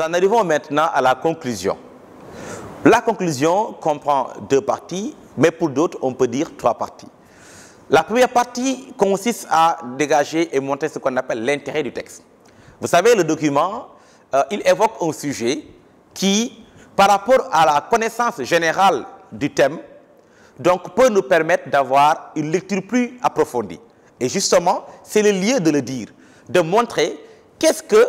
nous en arrivons maintenant à la conclusion. La conclusion comprend deux parties, mais pour d'autres, on peut dire trois parties. La première partie consiste à dégager et montrer ce qu'on appelle l'intérêt du texte. Vous savez, le document, il évoque un sujet qui, par rapport à la connaissance générale du thème, donc peut nous permettre d'avoir une lecture plus approfondie. Et justement, c'est le lieu de le dire, de montrer qu'est-ce que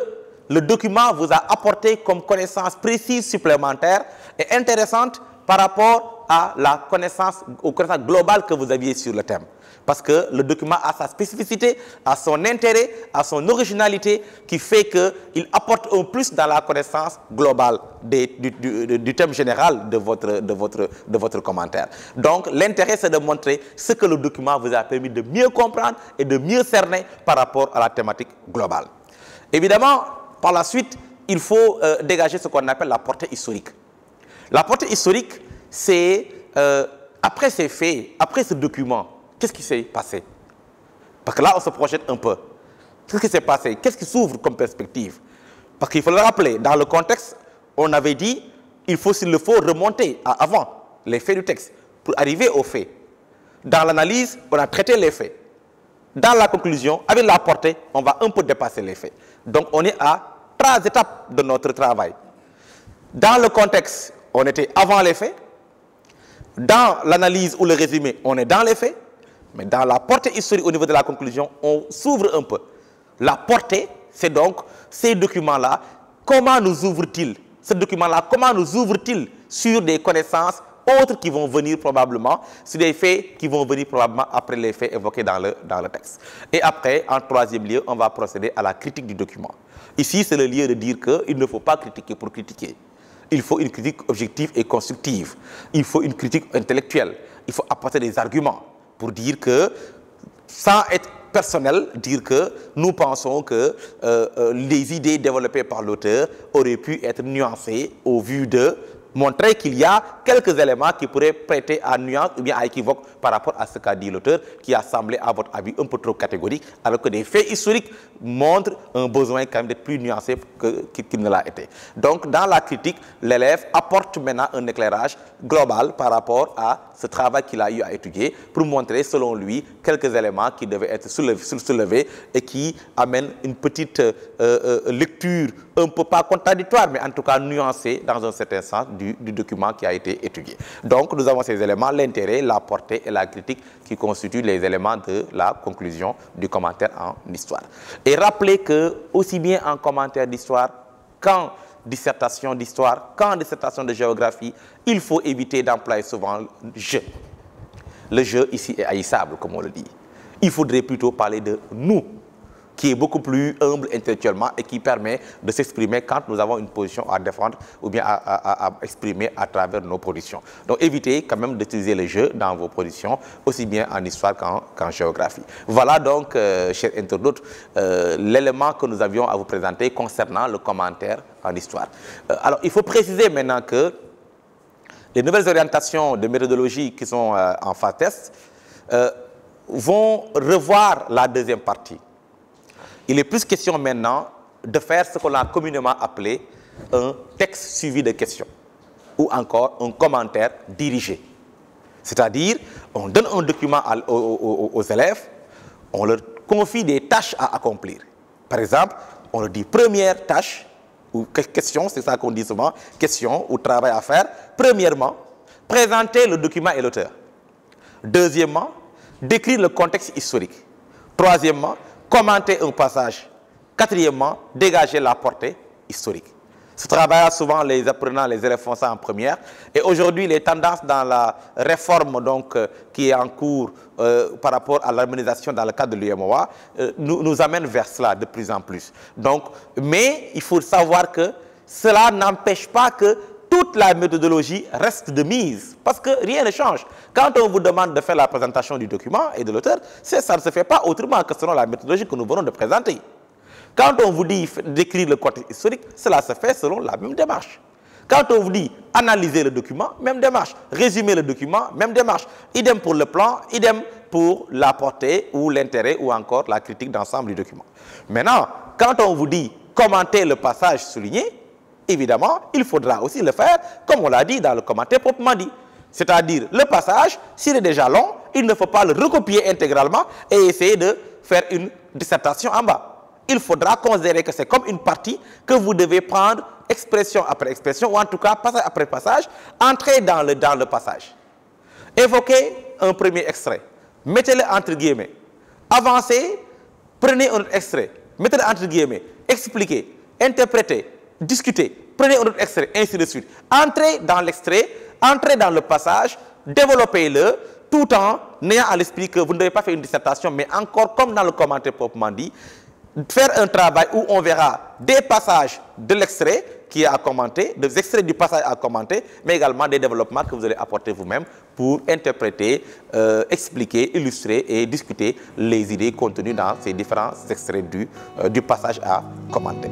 le document vous a apporté comme connaissance précise, supplémentaire et intéressante par rapport à la connaissance, aux connaissances globales que vous aviez sur le thème. Parce que le document a sa spécificité, a son intérêt, a son originalité qui fait qu'il apporte un plus dans la connaissance globale du thème général de votre commentaire. Donc l'intérêt, c'est de montrer ce que le document vous a permis de mieux comprendre et de mieux cerner par rapport à la thématique globale. Évidemment, par la suite, il faut dégager ce qu'on appelle la portée historique. La portée historique, c'est après ces faits, après ce document, qu'est-ce qui s'est passé? Parce que là, on se projette un peu. Qu'est-ce qui s'est passé? Qu'est-ce qui s'ouvre comme perspective? Parce qu'il faut le rappeler, dans le contexte, on avait dit, il faut, s'il le faut, remonter avant les faits du texte pour arriver aux faits. Dans l'analyse, on a traité les faits. Dans la conclusion, avec la portée, on va un peu dépasser les faits. Donc, on est à 3 étapes de notre travail. Dans le contexte, on était avant les faits. Dans l'analyse ou le résumé, on est dans les faits. Mais dans la portée historique au niveau de la conclusion, on s'ouvre un peu. La portée, c'est donc ces documents-là, comment nous ouvrent-ils? Ce document-là, comment nous ouvrent-ils sur des connaissances autres qui vont venir probablement, sur des faits qui vont venir probablement après les faits évoqués dans le texte. Et après, en troisième lieu, on va procéder à la critique du document. Ici, c'est le lieu de dire qu'il ne faut pas critiquer pour critiquer. Il faut une critique objective et constructive. Il faut une critique intellectuelle. Il faut apporter des arguments pour dire que, sans être personnel, dire que nous pensons que les idées développées par l'auteur auraient pu être nuancées au vu de montrer qu'il y a quelques éléments qui pourraient prêter à nuance ou bien à équivoque par rapport à ce qu'a dit l'auteur, qui a semblé, à votre avis, un peu trop catégorique, alors que des faits historiques montrent un besoin quand même d'être plus nuancé qu'il ne l'a été. Donc, dans la critique, l'élève apporte maintenant un éclairage global par rapport à ce travail qu'il a eu à étudier pour montrer, selon lui, quelques éléments qui devaient être soulevés et qui amènent une petite lecture un peu pas contradictoire, mais en tout cas nuancée dans un certain sens du document qui a été étudié. Donc, nous avons ces éléments, l'intérêt, la portée et la critique qui constituent les éléments de la conclusion du commentaire en histoire. Et rappelez que, aussi bien en commentaire d'histoire qu'en dissertation d'histoire, qu'en dissertation de géographie, il faut éviter d'employer souvent le jeu. Le jeu ici est haïssable, comme on le dit. Il faudrait plutôt parler de nous, qui est beaucoup plus humble intellectuellement et qui permet de s'exprimer quand nous avons une position à défendre ou bien à exprimer à travers nos positions. Donc évitez quand même d'utiliser le jeu dans vos positions, aussi bien en histoire qu'en géographie. Voilà donc, chers internautes, l'élément que nous avions à vous présenter concernant le commentaire en histoire. Alors, il faut préciser maintenant que les nouvelles orientations de méthodologie qui sont en phase test vont revoir la deuxième partie. Il est plus question maintenant de faire ce qu'on a communément appelé un texte suivi de questions ou encore un commentaire dirigé. C'est-à-dire, on donne un document aux élèves, on leur confie des tâches à accomplir. Par exemple, on leur dit première tâche, ou question, c'est ça qu'on dit souvent, question ou travail à faire. Premièrement, présenter le document et l'auteur. Deuxièmement, décrire le contexte historique. Troisièmement, commenter un passage. Quatrièmement, dégager la portée historique. Ce travail, souvent, les apprenants, les élèves font ça en première. Et aujourd'hui, les tendances dans la réforme donc, qui est en cours par rapport à l'harmonisation dans le cadre de l'UMOA nous amènent vers cela de plus en plus. Donc, mais il faut savoir que cela n'empêche pas que toute la méthodologie reste de mise, parce que rien ne change. Quand on vous demande de faire la présentation du document et de l'auteur, ça ne se fait pas autrement que selon la méthodologie que nous venons de présenter. Quand on vous dit d'écrire le contexte historique, cela se fait selon la même démarche. Quand on vous dit analyser le document, même démarche. Résumer le document, même démarche. Idem pour le plan, idem pour la portée ou l'intérêt ou encore la critique d'ensemble du document. Maintenant, quand on vous dit commenter le passage souligné, évidemment, il faudra aussi le faire, comme on l'a dit dans le commentaire proprement dit. C'est-à-dire, le passage, s'il est déjà long, il ne faut pas le recopier intégralement et essayer de faire une dissertation en bas. Il faudra considérer que c'est comme une partie que vous devez prendre expression après expression, ou en tout cas, passage après passage, entrer dans le passage. Évoquez un premier extrait, mettez-le entre guillemets. Avancez, prenez un autre extrait, mettez-le entre guillemets, expliquez, interprétez, discutez, prenez un autre extrait, ainsi de suite. Entrez dans l'extrait, entrez dans le passage, développez-le, tout en ayant à l'esprit que vous ne devez pas faire une dissertation, mais encore comme dans le commentaire proprement dit, faire un travail où on verra des passages de l'extrait qui est à commenter, des extraits du passage à commenter, mais également des développements que vous allez apporter vous-même pour interpréter, expliquer, illustrer et discuter les idées contenues dans ces différents extraits du passage à commenter.